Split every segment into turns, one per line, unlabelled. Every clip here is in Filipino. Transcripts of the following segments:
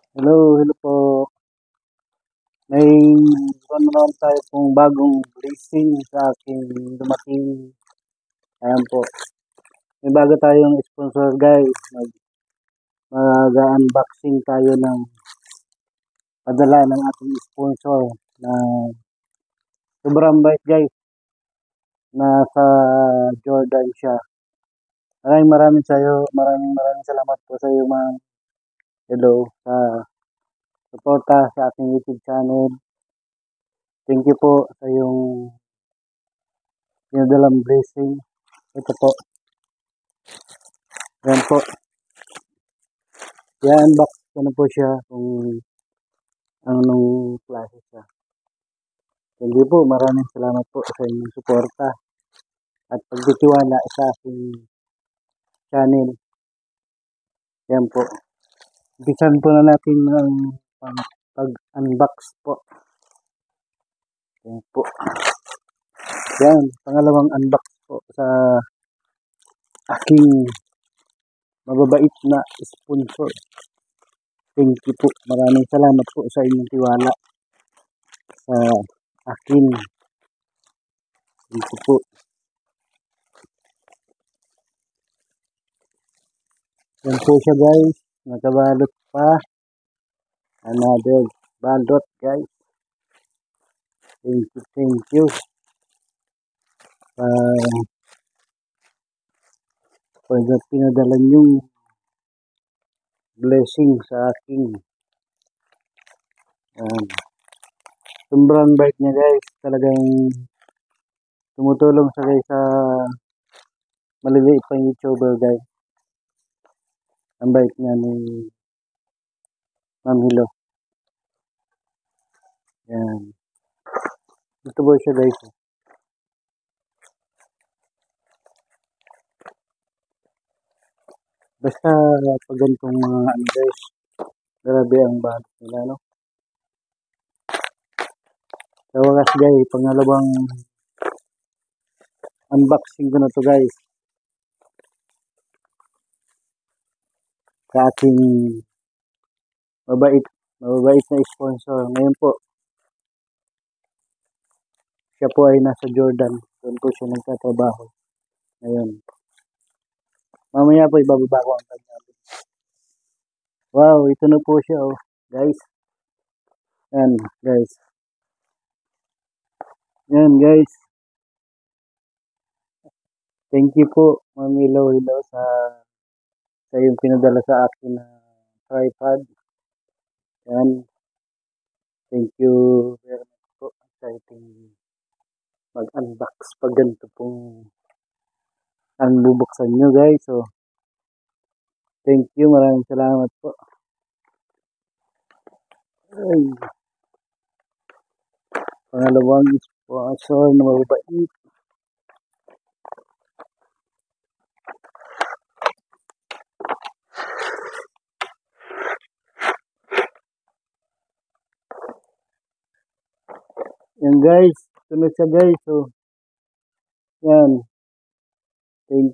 Hello po. May ano naman tayo pong bagong blessing sa aking dumating. Ayan po. May bago tayong sponsor guys. Mag-unboxing tayo ng padala ng ating sponsor na sobrang bait guys. Nasa Jordan siya. Maraming salamat po sa iyo ma'am. Hello sa suporta sa aking YouTube channel. Thank you po sa yung pinadalang blessing. Ito po. Yan po. I-unbox ko na po siya kung anong klase siya. Hindi po, maraming salamat po sa inyong suporta at pagtitiwala sa aking channel. Yan po. Umpisan po na natin ang pag-unbox po. Yan po. Yan, pangalawang unbox po sa aking mababait na sponsor. Thank you po. Maraming salamat po sa inyong tiwala sa akin. Thank you po. Yan po siya guys. Nakabalot pa. Another balot guys. Thank you. Pag pinadala yung blessing sa akin. Sobrang bait niya guys. Talagang tumutulong sa guys sa maliliit pang YouTuber guys. Ang bait niya ni Ma'am Hilo. Yan. Ito po siya guys. Basta pag ganitong mga ano guys, grabe ang balot nila no. Sa wakas guys, pangalawang unboxing ko na to guys. Sa aking mabait na sponsor. Ngayon po, siya po ay nasa Jordan. Doon po siya nagtatrabaho. Ngayon. Mamaya po ibababa ko ang kanya. Wow, ito na po siya oh. Guys. Yan guys. Yan guys. Thank you po Ma'am Hilo sa yung pinadala sa akin na tripod. Yan. Thank you very much po. Exciting mag-unbox pag ganito pong ang bubuksan nyo guys. So, thank you. Maraming salamat po. Ay. Pangalawang sponsor na mababait. Yan guys. Tuloy siya guys. So, yan. Thank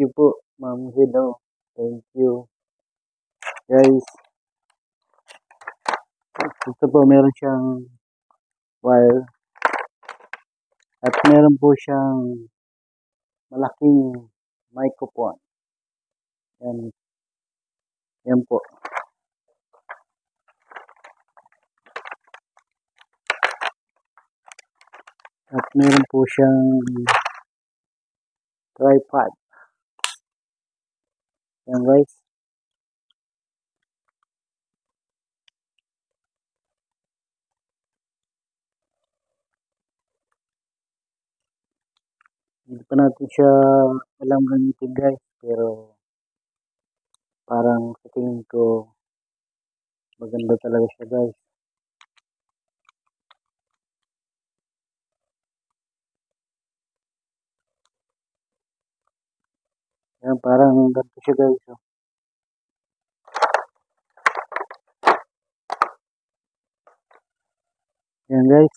you po Ma'am Hilo. Thank you. Guys. Ito po meron siyang wire. At meron po siyang malaking microphone. Yan. Yan po. At meron po siyang tripod. Yan guys. Hindi pa natin siya alam gamitin guys. Pero parang sa tingin ko maganda talaga siya guys. Yan parang ganito siya guys. Oh. Yan guys.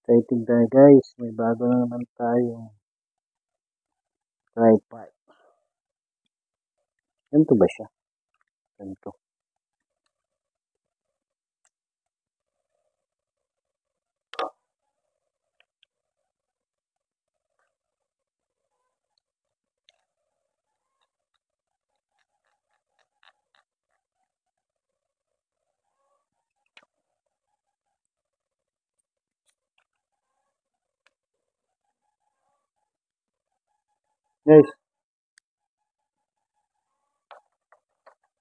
Exciting tayo guys. May bago na naman tayong tripod. Ganito ba siya? Ganito. Guys,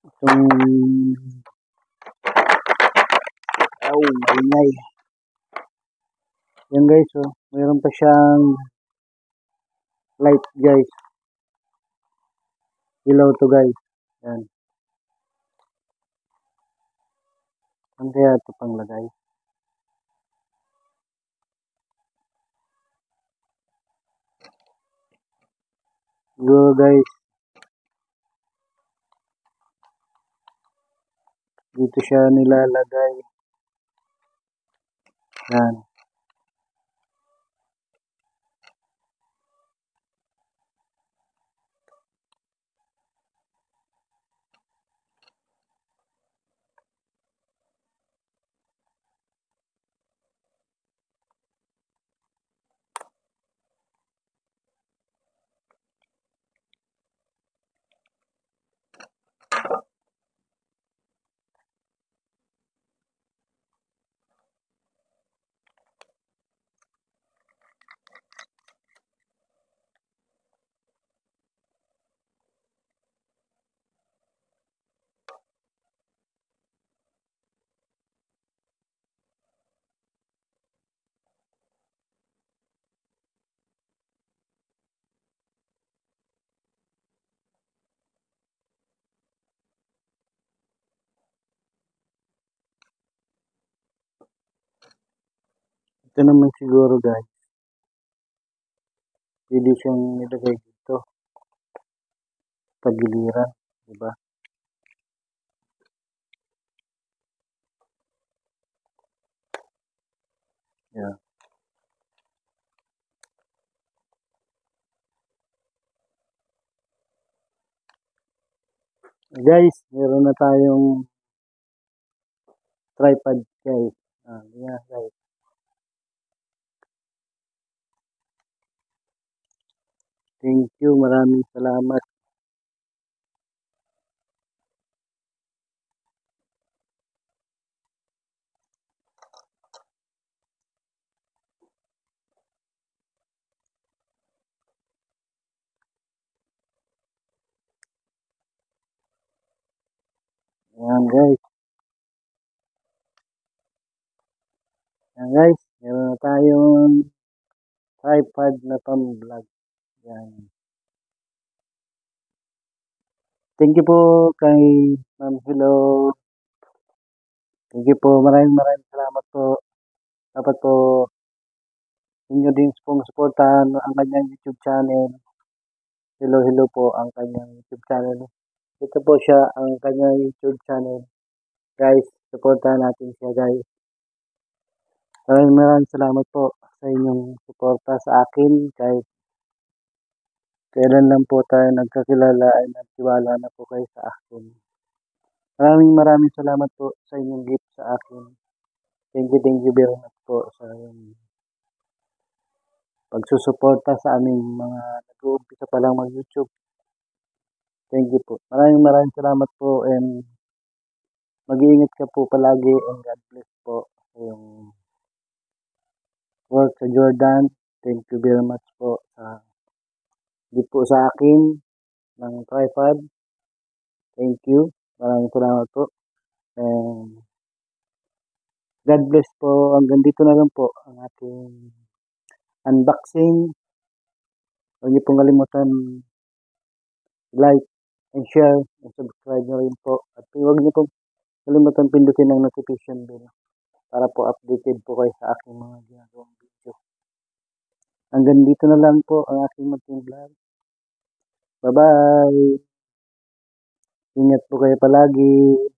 itong maingay. Yan guys, oh. Mayroon pa siyang light guys. Ilaw to guys. Yan. Ang kaya ito pang lagay. Siguro guys, dito siya nilalagay. Yan. Ito naman siguro guys. Pwede siyang nilagay dito. Pagiliran. Diba? Yan. Guys, meron na tayong tripod guys. Yeah, guys. Thank you. Maraming salamat. Ayan guys. Ayan guys. Meron na tayong tripod na pang-vlog. Ayan. Thank you po kay Ma'am Hello. Thank you po. Maraming salamat po. Dapat po inyo din pong supportahan ang kanyang YouTube channel. Hello po ang kanyang YouTube channel. Ito po siya ang kanyang YouTube channel. Guys, supportahan natin siya guys. Maraming salamat po sa inyong suporta sa akin. Kahit kailan lang po tayo nagkakilala ay nagtiwala na po kayo sa akin. Maraming salamat po sa inyong gift sa akin. Thank you very much po sa pagsusuporta sa aming mga nag-uumpisa pa lang mag-YouTube. Thank you po. Maraming salamat po and mag-iingat ka po palagi and God bless po sa yung work sa Jordan. Thank you very much po sa gift po sa akin ng tripod. Thank you. Maraming salamat po. And God bless po. Hanggang dito na lang po ang ating unboxing. Huwag niyo pong kalimutan like and share and subscribe na rin po. At huwag niyo pong kalimutan pindutin ang notification bell para po updated po kayo sa aking mga ginagawang video. Hanggang dito na lang po ang aking munting vlog. Bye-bye! Ingat po kayo palagi.